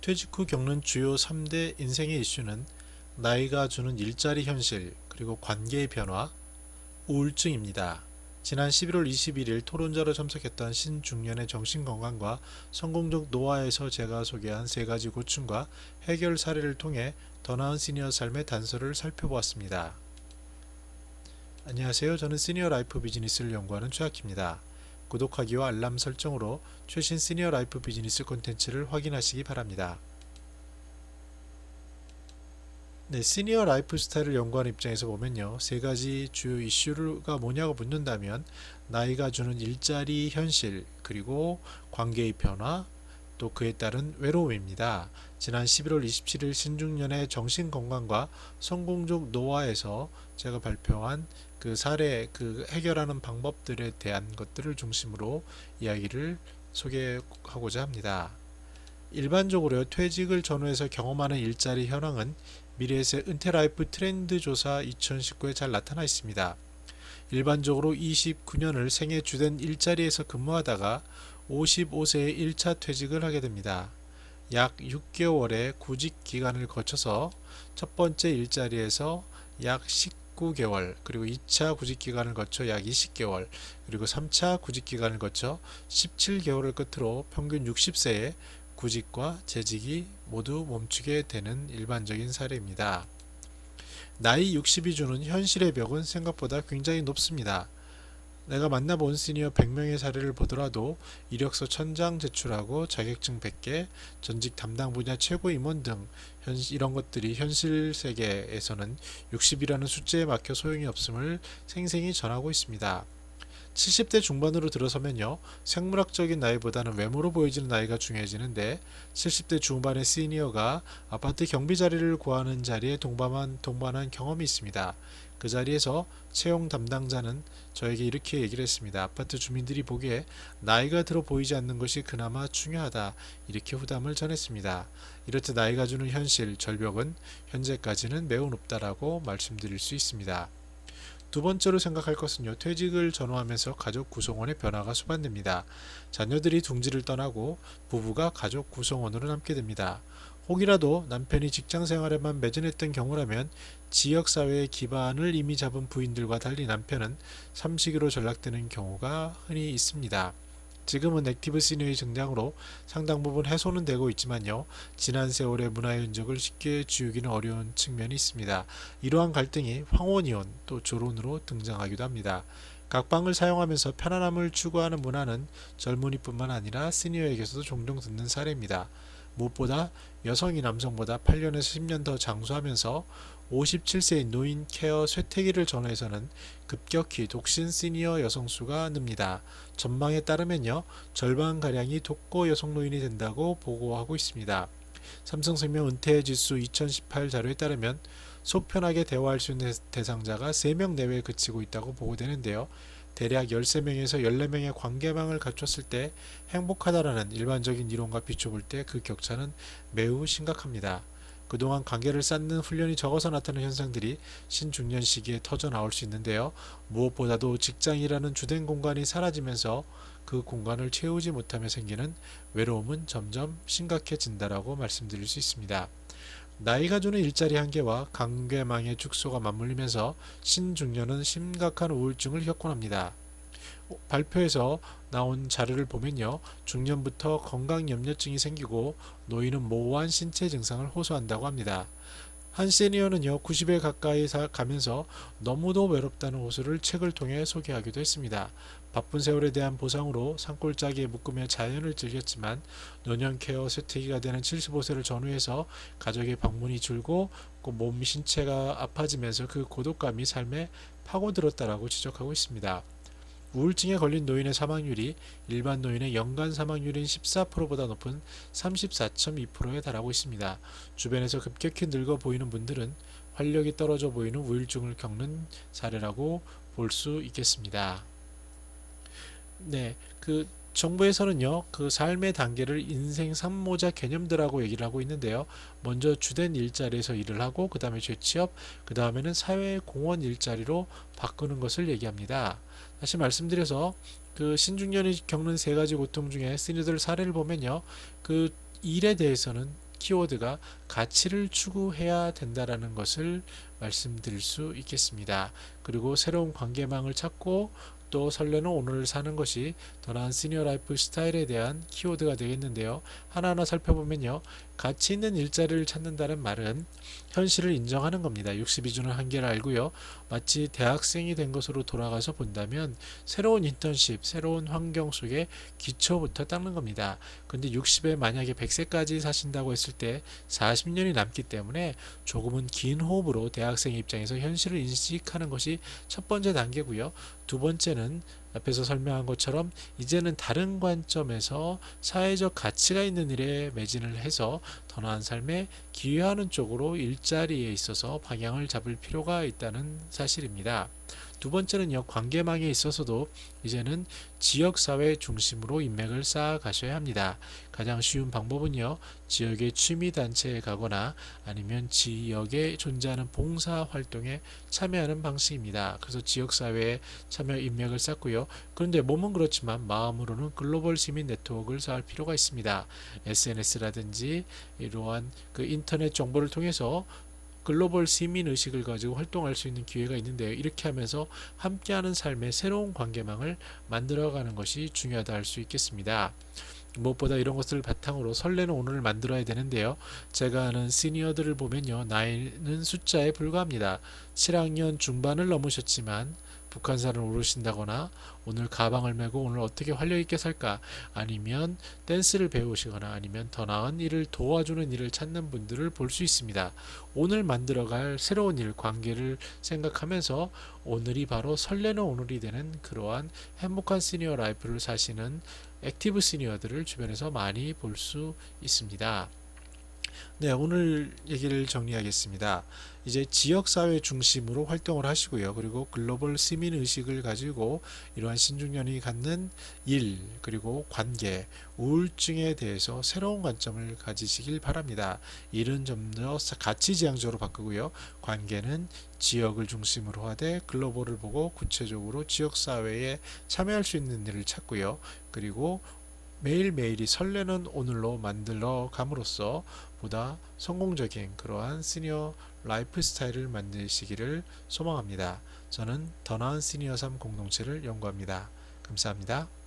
퇴직 후 겪는 주요 3대 인생의 이슈는 나이가 주는 일자리 현실, 그리고 관계의 변화, 우울증입니다. 지난 11월 21일 토론자로 참석했던 신중년의 정신건강과 성공적 노화에서 제가 소개한 세 가지 고충과 해결 사례를 통해 더 나은 시니어 삶의 단서를 살펴보았습니다. 안녕하세요. 저는 시니어 라이프 비즈니스를 연구하는 최학희입니다. 구독하기와 알람 설정으로 최신 시니어 라이프 비즈니스 콘텐츠를 확인하시기 바랍니다. 네, 시니어 라이프 스타일을 연구하는 입장에서 보면요, 세 가지 주요 이슈가 뭐냐고 묻는다면 나이가 주는 일자리 현실, 그리고 관계의 변화, 또 그에 따른 외로움입니다. 지난 11월 27일 신중년의 정신건강과 성공적 노화에서 제가 발표한 그 사례, 그 해결하는 방법들에 대한 것들을 중심으로 이야기를 소개하고자 합니다. 일반적으로 퇴직을 전후해서 경험하는 일자리 현황은 미래에셋 은퇴 라이프 트렌드 조사 2019에 잘 나타나 있습니다. 일반적으로 29년을 생애 주된 일자리에서 근무하다가 55세에 1차 퇴직을 하게 됩니다. 약 6개월의 구직 기간을 거쳐서 첫 번째 일자리에서 약 19개월, 그리고 2차 구직 기간을 거쳐 약 20개월, 그리고 3차 구직 기간을 거쳐 17개월을 끝으로 평균 60세에 구직과 재직이 모두 멈추게 되는 일반적인 사례입니다. 나이 60이 주는 현실의 벽은 생각보다 굉장히 높습니다. 내가 만나본 시니어 100명의 사례를 보더라도 이력서 1000장 제출하고 자격증 100개, 전직 담당 분야 최고 임원 등 이런 것들이 현실 세계에서는 60이라는 숫자에 막혀 소용이 없음을 생생히 전하고 있습니다. 70대 중반으로 들어서면요, 생물학적인 나이보다는 외모로 보여지는 나이가 중요해지는데 70대 중반의 시니어가 아파트 경비 자리를 구하는 자리에 동반한 경험이 있습니다. 그 자리에서 채용 담당자는 저에게 이렇게 얘기를 했습니다. 아파트 주민들이 보기에 나이가 들어 보이지 않는 것이 그나마 중요하다, 이렇게 후담을 전했습니다. 이렇듯 나이가 주는 현실, 절벽은 현재까지는 매우 높다라고 말씀드릴 수 있습니다. 두 번째로 생각할 것은요, 퇴직을 전후하면서 가족 구성원의 변화가 수반됩니다. 자녀들이 둥지를 떠나고 부부가 가족 구성원으로 남게 됩니다. 혹이라도 남편이 직장 생활에만 매진했던 경우라면 지역사회의 기반을 이미 잡은 부인들과 달리 남편은 삼식으로 전락되는 경우가 흔히 있습니다. 지금은 액티브 시니어의 등장으로 상당 부분 해소는 되고 있지만요, 지난 세월의 문화의 흔적을 쉽게 지우기는 어려운 측면이 있습니다. 이러한 갈등이 황혼이혼, 또 조론으로 등장하기도 합니다. 각방을 사용하면서 편안함을 추구하는 문화는 젊은이뿐만 아니라 시니어에게서도 종종 듣는 사례입니다. 무엇보다 여성이 남성보다 8년에서 10년 더 장수하면서 57세의 노인 케어 쇠퇴기를 전후해서는 급격히 독신 시니어 여성 수가 늡니다. 전망에 따르면요, 절반가량이 독거 여성 노인이 된다고 보고하고 있습니다. 삼성생명 은퇴 지수 2018 자료에 따르면 속 편하게 대화할 수 있는 대상자가 3명 내외에 그치고 있다고 보고되는데요. 대략 13명에서 14명의 관계망을 갖췄을 때 행복하다라는 일반적인 이론과 비춰볼 때 그 격차는 매우 심각합니다. 그동안 관계를 쌓는 훈련이 적어서 나타나는 현상들이 신중년 시기에 터져 나올 수 있는데요. 무엇보다도 직장이라는 주된 공간이 사라지면서 그 공간을 채우지 못하며 생기는 외로움은 점점 심각해진다라고 말씀드릴 수 있습니다. 나이가 주는 일자리 한계와 관계망의 축소가 맞물리면서 신중년은 심각한 우울증을 겪곤 합니다. 발표에서 나온 자료를 보면요, 중년부터 건강염려증이 생기고 노인은 모호한 신체 증상을 호소한다고 합니다. 한 시니어는요, 90에 가까이 가면서 너무도 외롭다는 호소를 책을 통해 소개하기도 했습니다. 바쁜 세월에 대한 보상으로 산골짜기에 묶으며 자연을 즐겼지만 노년 케어 쇠퇴기가 되는 75세를 전후해서 가족의 방문이 줄고 몸 신체가 아파지면서 그 고독감이 삶에 파고들었다라고 지적하고 있습니다. 우울증에 걸린 노인의 사망률이 일반 노인의 연간 사망률인 14%보다 높은 34.2%에 달하고 있습니다. 주변에서 급격히 늙어 보이는 분들은 활력이 떨어져 보이는 우울증을 겪는 사례라고 볼 수 있겠습니다. 네, 정부에서는요, 그 삶의 단계를 인생 3모자 개념들하고 얘기를 하고 있는데요. 먼저 주된 일자리에서 일을 하고, 그 다음에 재취업, 그 다음에는 사회공헌 일자리로 바꾸는 것을 얘기합니다. 다시 말씀드려서 그 신중년이 겪는 세 가지 고통 중에 시니어들 사례를 보면요, 그 일에 대해서는 키워드가 가치를 추구해야 된다라는 것을 말씀드릴 수 있겠습니다. 그리고 새로운 관계망을 찾고 또 설레는 오늘을 사는 것이 더 나은 시니어 라이프 스타일에 대한 키워드가 되겠는데요. 하나하나 살펴보면요. 가치 있는 일자리를 찾는다는 말은 현실을 인정하는 겁니다. 62주는 한계를 알고요. 마치 대학생이 된 것으로 돌아가서 본다면 새로운 인턴십, 새로운 환경 속에 기초부터 닦는 겁니다. 근데 60에 만약에 100세까지 사신다고 했을 때 40년이 남기 때문에 조금은 긴 호흡으로 대학생 입장에서 현실을 인식하는 것이 첫 번째 단계고요. 두 번째는 앞에서 설명한 것처럼 이제는 다른 관점에서 사회적 가치가 있는 일에 매진을 해서 더 나은 삶에 기여하는 쪽으로 일자리에 있어서 방향을 잡을 필요가 있다는 사실입니다. 두 번째는요, 관계망에 있어서도 이제는 지역사회 중심으로 인맥을 쌓아 가셔야 합니다. 가장 쉬운 방법은요, 지역의 취미단체에 가거나 아니면 지역에 존재하는 봉사활동에 참여하는 방식입니다. 그래서 지역사회에 참여 인맥을 쌓고요. 그런데 몸은 그렇지만 마음으로는 글로벌 시민 네트워크를 쌓을 필요가 있습니다. SNS라든지 이러한 그 인터넷 정보를 통해서 글로벌 시민 의식을 가지고 활동할 수 있는 기회가 있는데요. 이렇게 하면서 함께하는 삶의 새로운 관계망을 만들어가는 것이 중요하다 할 수 있겠습니다. 무엇보다 이런 것을 바탕으로 설레는 오늘을 만들어야 되는데요. 제가 아는 시니어들을 보면요. 나이는 숫자에 불과합니다. 7학년 중반을 넘으셨지만 북한산을 오르신다거나 오늘 가방을 메고 오늘 어떻게 활력있게 살까, 아니면 댄스를 배우시거나 아니면 더 나은 일을 도와주는 일을 찾는 분들을 볼 수 있습니다. 오늘 만들어갈 새로운 일, 관계를 생각하면서 오늘이 바로 설레는 오늘이 되는 그러한 행복한 시니어 라이프를 사시는 액티브 시니어들을 주변에서 많이 볼 수 있습니다. 네, 오늘 얘기를 정리하겠습니다. 이제 지역사회 중심으로 활동을 하시고요. 그리고 글로벌 시민 의식을 가지고 이러한 신중년이 갖는 일, 그리고 관계, 우울증에 대해서 새로운 관점을 가지시길 바랍니다. 일은 좀 더 가치지향적으로 바꾸고요. 관계는 지역을 중심으로 하되 글로벌을 보고 구체적으로 지역사회에 참여할 수 있는 일을 찾고요. 그리고 매일매일이 설레는 오늘로 만들어 감으로써 보다 성공적인 그러한 시니어 라이프 스타일을 만드시기를 소망합니다. 저는 더 나은 시니어 삶 공동체를 연구합니다. 감사합니다.